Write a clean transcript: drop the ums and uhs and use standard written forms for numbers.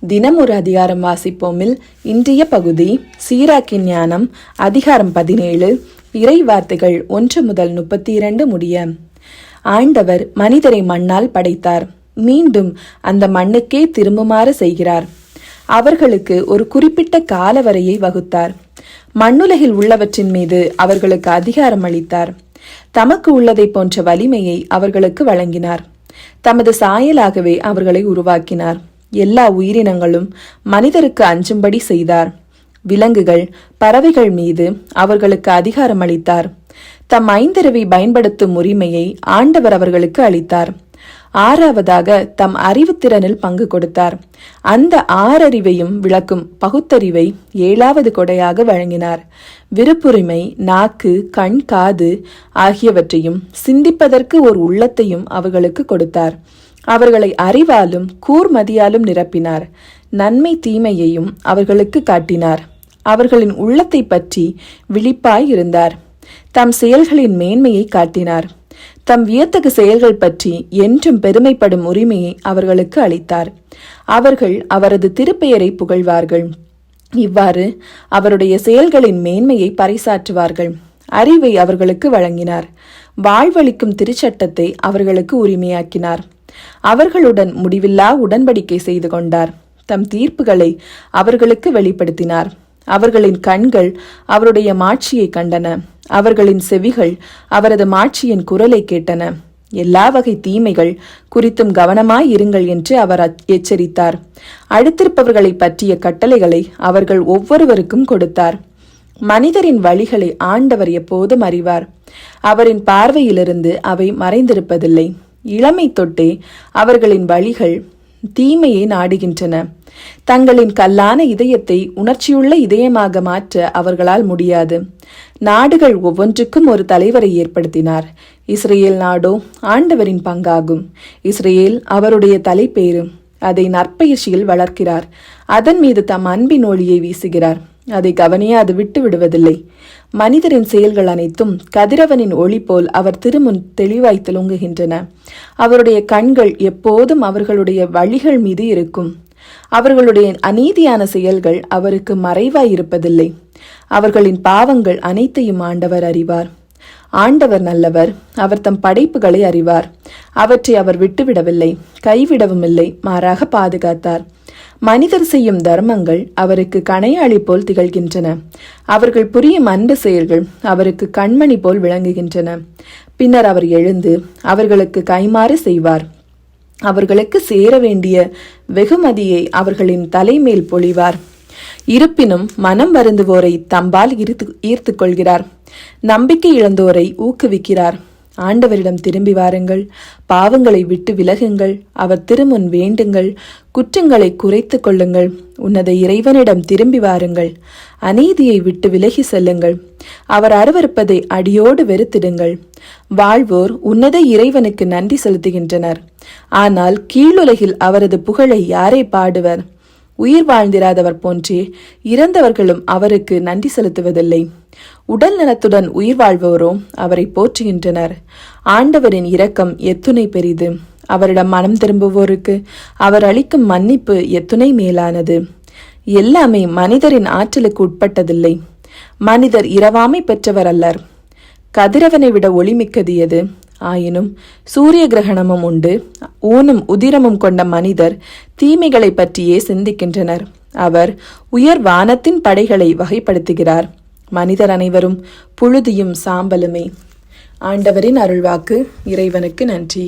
தினம் ஒரு அதிகாரம் வாசிப்போமில் இன்றைய பகுதி சீராக்கின் ஞானம் அதிகாரம் 17 இறை வார்த்தைகள் 1 முதல் 32 முடிய. ஆண்டவர் மனிதரை மண்ணால் படைத்தார், மீண்டும் அந்த மண்ணுக்கே திரும்புமாறு செய்கிறார். அவர்களுக்கு ஒரு குறிப்பிட்ட காலவரையை வகுத்தார். மண்ணுலகில் உள்ளவற்றின் மீது அவர்களுக்கு அதிகாரம் அளித்தார். தமக்கு உள்ளதை போன்ற வலிமையை அவர்களுக்கு வழங்கினார். தமது சாயலாகவே அவர்களை உருவாக்கினார். எல்லா உயிரினங்களும் மனிதருக்கு அஞ்சும்படி செய்தார். விலங்குகள், பறவைகள் மீது அவர்களுக்கு அதிகாரம் அளித்தார். தம் ஐந்தறிவை பயன்படுத்தும் உரிமையை ஆண்டவர் அவர்களுக்கு அளித்தார். ஆறாவதாக தம் அறிவுத்திறனில் பங்கு கொடுத்தார். அந்த ஆறறிவையும் விளக்கும் பகுத்தறிவை 7வது கொடையாக வழங்கினார். விருப்புரிமை, நாக்கு, கண், காது ஆகியவற்றையும் சிந்திப்பதற்கு ஒரு உள்ளத்தையும் அவர்களுக்கு கொடுத்தார். அவர்களை அறிவாலும் கூர்மதியாலும் நிரப்பினார். நன்மை தீமையையும் அவர்களுக்கு காட்டினார். அவர்களின் உள்ளத்தை பற்றி விழிப்பாய் இருந்தார். தம் செயல்களின் மேன்மையை காட்டினார். தம் வியத்தகு செயல்கள் பற்றி என்றும் பெருமைப்படும் உரிமையை அவர்களுக்கு அளித்தார். அவர்கள் அவரது திருப்பெயரை புகழ்வார்கள். இவ்வாறு அவருடைய செயல்களின் மேன்மையை பறைசாற்றுவார்கள். அறிவை அவர்களுக்கு வழங்கினார். வாழ்வளிக்கும் திருச்சட்டத்தை அவர்களுக்கு உரிமையாக்கினார். அவர்களுடன் முடிவில்லா உடன்படிக்கை செய்து கொண்டார். தம் தீர்ப்புகளை அவர்களுக்கு வெளிப்படுத்தினார். அவர்களின் கண்கள் அவருடைய மாட்சியை கண்டன. அவர்களின் செவிகள் அவரது மாட்சியின் குரலை கேட்டன. எல்லா வகை தீமைகள் குறித்தும் கவனமாய் இருங்கள் என்று அவர் எச்சரித்தார். அடுத்திருப்பவர்களை பற்றிய கட்டளைகளை அவர்கள் ஒவ்வொருவருக்கும் கொடுத்தார். மனிதரின் வழிகளை ஆண்டவர் எப்போதும் அறிவார். அவரின் பார்வையிலிருந்து அவை மறைந்திருப்பதில்லை. இளமை தொட்டே அவர்களின் வழிகள் தீமையை நாடுகின்றன. தங்களின் கல்லான இதயத்தை உணர்ச்சியுள்ள இதயமாக மாற்ற அவர்களால் முடியாது. நாடுகள் ஒவ்வொன்றுக்கும் ஒரு தலைவரை ஏற்படுத்தினார். இஸ்ரேல் நாடோ ஆண்டவரின் பங்காகும். இஸ்ரேல் அவருடைய தலைப்பேறு. அதை நற்பயிற்சியில் வளர்க்கிறார். அதன் மீது தம் அன்பின் ஒளியை வீசுகிறார். அதை கவனியாது விட்டு விடுவதில்லை. மனிதரின் செயல்கள் அனைத்தும் கதிரவனின் ஒளி போல் அவர் திருமுன் தெளிவாய் திளங்குகின்றன. அவருடைய கண்கள் எப்போதும் அவர்களுடைய வழிகள் மீது இருக்கும். அவர்களுடைய அநீதியான செயல்கள் அவருக்கு மறைவாய் இருப்பதில்லை. அவர்களின் பாவங்கள் அனைத்தையும் ஆண்டவர் அறிவார். ஆண்டவர் நல்லவர். அவர் தம் படைப்புகளை அறிவார். அவற்றை அவர் விட்டுவிடவில்லை, கைவிடவும் இல்லை, மாறாக பாதுகாத்தார். மனிதர் செய்யும் தர்மங்கள் அவருக்கு கணையாளி போல் திகழ்கின்றன. அவர்கள் புரியும் அன்பு செயல்கள் அவருக்கு கண்மணி போல் விளங்குகின்றன. பின்னர் அவர் எழுந்து அவர்களுக்கு கைமாறு செய்வார். அவர்களுக்கு சேர வேண்டிய வெகுமதியை அவர்களின் தலைமேல் பொழிவார். இருப்பினும் மனம் வருந்துவோரை தம்பால் ஈர்த்து கொள்கிறார். நம்பிக்கை இழந்தோரை ஊக்குவிக்கிறார். ஆண்டவரிடம் திரும்பி வாருங்கள், பாவங்களை விட்டு விலகுங்கள், அவர் திருமுன் வேண்டுங்கள், குற்றங்களை குறைத்து கொள்ளுங்கள், உன்னத இறைவனிடம் திரும்பி வாருங்கள், அநீதியை விட்டு விலகி செல்லுங்கள், அவர் அருவருப்பதை அடியோடு வெறுத்திடுங்கள். வாழ்வோர் உன்னத இறைவனுக்கு நன்றி செலுத்துகின்றனர். ஆனால் கீழுலகில் அவரது புகழை யாரை பாடுவர்? உயிர் வாழ்ந்திராதவர் போன்றே இறந்தவர்களும் அவருக்கு நன்றி செலுத்துவதில்லை. உடல் நலத்துடன் உயிர் வாழ்வோரோ அவரை போற்றுகின்றனர். ஆண்டவரின் இரக்கம் எத்துணை பெரிது! அவரிடம் மனம் திரும்புவோருக்கு அவர் அளிக்கும் மன்னிப்பு எத்துணை மேலானது! எல்லாமே மனிதரின் ஆற்றலுக்கு உட்பட்டதில்லை. மனிதர் இரவாமை பெற்றவர் அல்லர். கதிரவனை விட ஒளிமிக்கது எது? ஆயினும் சூரிய கிரகணமும் உண்டு. ஊனும் உதிரமும் கொண்ட மனிதர் தீமைகளை பற்றியே சிந்திக்கின்றனர். அவர் உயர் வானத்தின் படைகளை வகைப்படுத்துகிறார். மனிதர் அனைவரும் புழுதியும் சாம்பலுமே. ஆண்டவரின் அருள்வாக்கு. இறைவனுக்கு நன்றி.